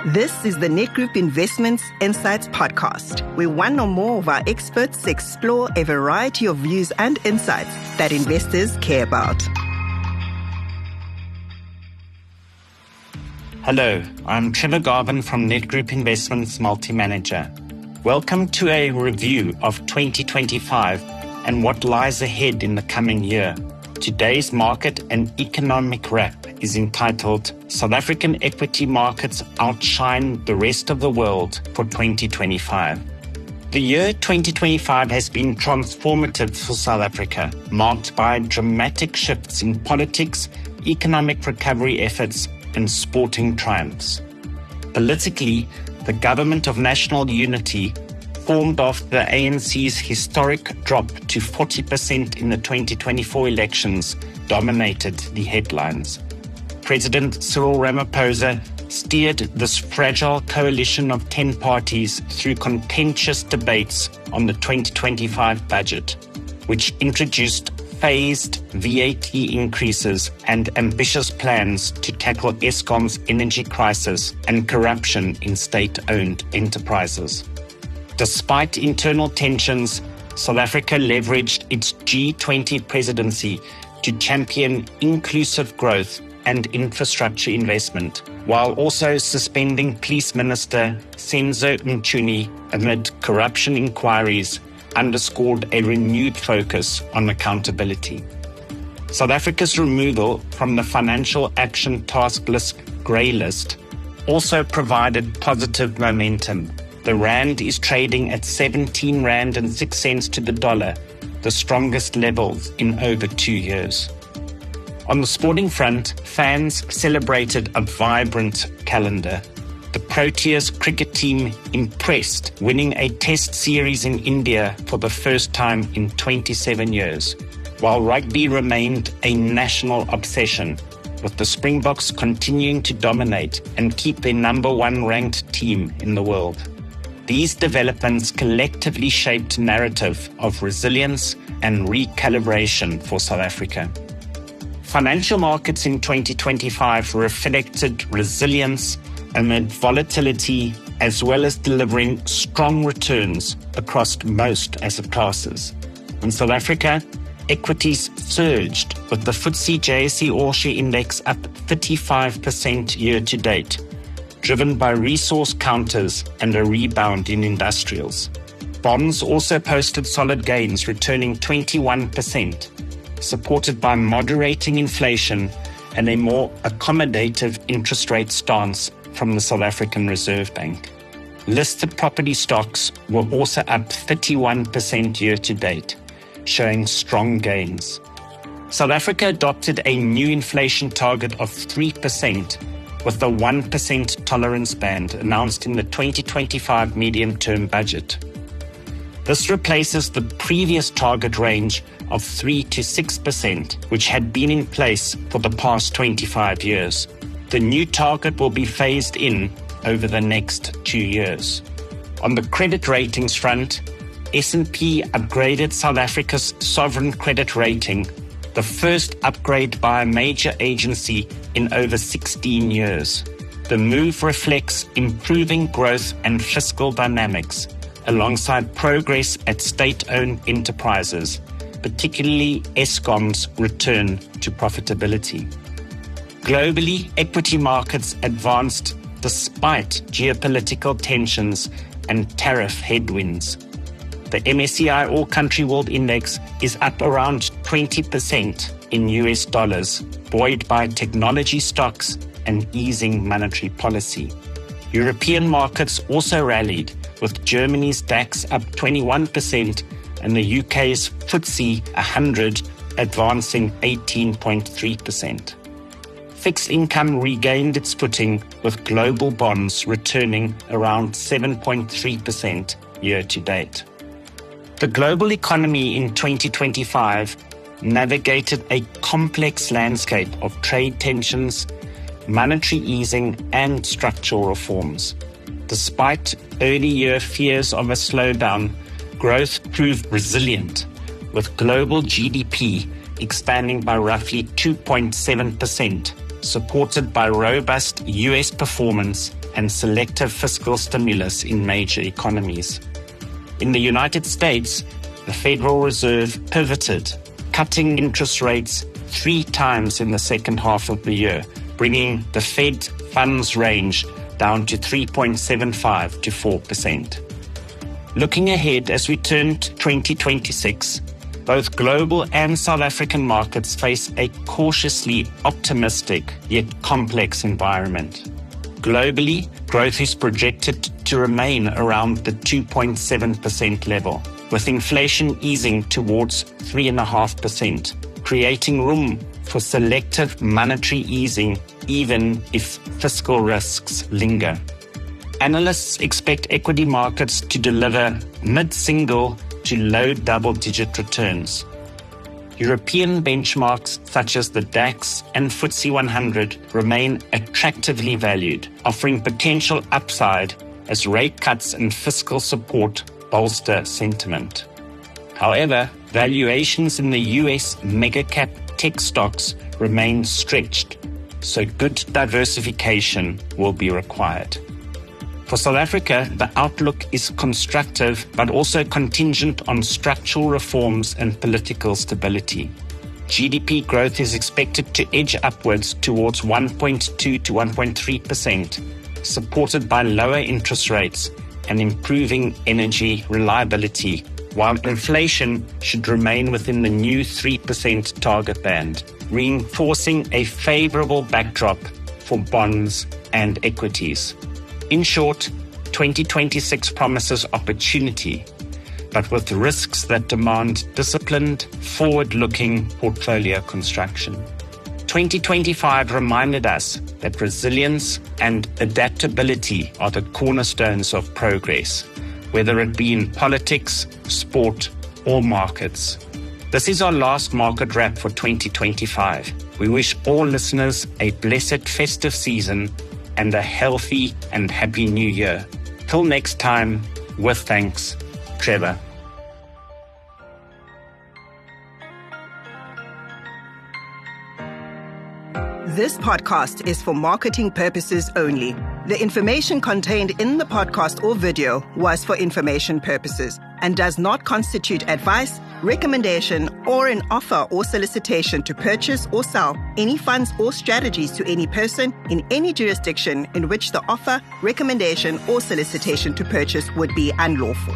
This is the Net Group Investments Insights Podcast, where one or more of our experts explore a variety of views and insights that investors care about. Hello, I'm Trevor Garvin from Net Group Investments Multi-Manager. Welcome to a review of 2025 and what lies ahead in the coming year. Today's market and economic wrap is entitled South African Equity Markets Outshine the Rest of the World for 2025. The year 2025 has been transformative for South Africa, marked by dramatic shifts in politics, economic recovery efforts, and sporting triumphs. Politically, the Government of National Unity, formed after the ANC's historic drop to 40% in the 2024 elections, dominated the headlines. President Cyril Ramaphosa steered this fragile coalition of 10 parties through contentious debates on the 2025 budget, which introduced phased VAT increases and ambitious plans to tackle Eskom's energy crisis and corruption in state-owned enterprises. Despite internal tensions, South Africa leveraged its G20 presidency to champion inclusive growth and infrastructure investment, while also suspending Police Minister Senzo Mchuni amid corruption inquiries underscored a renewed focus on accountability. South Africa's removal from the Financial Action Task List grey list also provided positive momentum. The rand is trading at 17 rand and 6 cents to the dollar, the strongest levels in over 2 years. On the sporting front, fans celebrated a vibrant calendar. The Proteas cricket team impressed, winning a test series in India for the first time in 27 years, while rugby remained a national obsession, with the Springboks continuing to dominate and keep their number one ranked team in the world. These developments collectively shaped a narrative of resilience and recalibration for South Africa. Financial markets in 2025 reflected resilience amid volatility, as well as delivering strong returns across most asset classes. In South Africa, equities surged, with the FTSE JSE All-Share Index up 35% year-to-date, driven by resource counters and a rebound in industrials. Bonds also posted solid gains, returning 21%, supported by moderating inflation and a more accommodative interest rate stance from the South African Reserve Bank. Listed property stocks were also up 31% year-to-date, showing strong gains. South Africa adopted a new inflation target of 3%, with the 1% tolerance band announced in the 2025 medium-term budget. This replaces the previous target range of 3 to 6%, which had been in place for the past 25 years. The new target will be phased in over the next 2 years. On the credit ratings front, S&P upgraded South Africa's sovereign credit rating, the first upgrade by a major agency in over 16 years. The move reflects improving growth and fiscal dynamics, alongside progress at state-owned enterprises, particularly Eskom's return to profitability. Globally, equity markets advanced despite geopolitical tensions and tariff headwinds. The MSCI All-Country World Index is up around 20% in US dollars, buoyed by technology stocks and easing monetary policy. European markets also rallied, with Germany's DAX up 21% and the UK's FTSE 100 advancing 18.3%. Fixed income regained its footing, with global bonds returning around 7.3% year-to-date. The global economy in 2025 navigated a complex landscape of trade tensions, monetary easing, and structural reforms. Despite early year fears of a slowdown, growth proved resilient, with global GDP expanding by roughly 2.7%, supported by robust US performance and selective fiscal stimulus in major economies. In the United States, the Federal Reserve pivoted, cutting interest rates 3 times in the second half of the year, bringing the Fed funds range down to 3.75 to 4%. Looking ahead as we turn to 2026, both global and South African markets face a cautiously optimistic yet complex environment. Globally, growth is projected to remain around the 2.7% level, with inflation easing towards 3.5%, creating room for selective monetary easing even if fiscal risks linger. Analysts expect equity markets to deliver mid-single to low double-digit returns. European benchmarks such as the DAX and FTSE 100 remain attractively valued, offering potential upside as rate cuts and fiscal support bolster sentiment. However, valuations in the US mega-cap tech stocks remain stretched, so good diversification will be required. For South Africa, the outlook is constructive but also contingent on structural reforms and political stability. GDP growth is expected to edge upwards towards 1.2 to 1.3%, supported by lower interest rates and improving energy reliability, while inflation should remain within the new 3% target band, reinforcing a favorable backdrop for bonds and equities. In short, 2026 promises opportunity, but with risks that demand disciplined, forward-looking portfolio construction. 2025 reminded us that resilience and adaptability are the cornerstones of progress, whether it be in politics, sport, or markets. This is our last market wrap for 2025. We wish all listeners a blessed festive season and a healthy and happy new year. Till next time, with thanks, Trevor. This podcast is for marketing purposes only. The information contained in the podcast or video was for information purposes and does not constitute advice, recommendation, or an offer or solicitation to purchase or sell any funds or strategies to any person in any jurisdiction in which the offer, recommendation, or solicitation to purchase would be unlawful.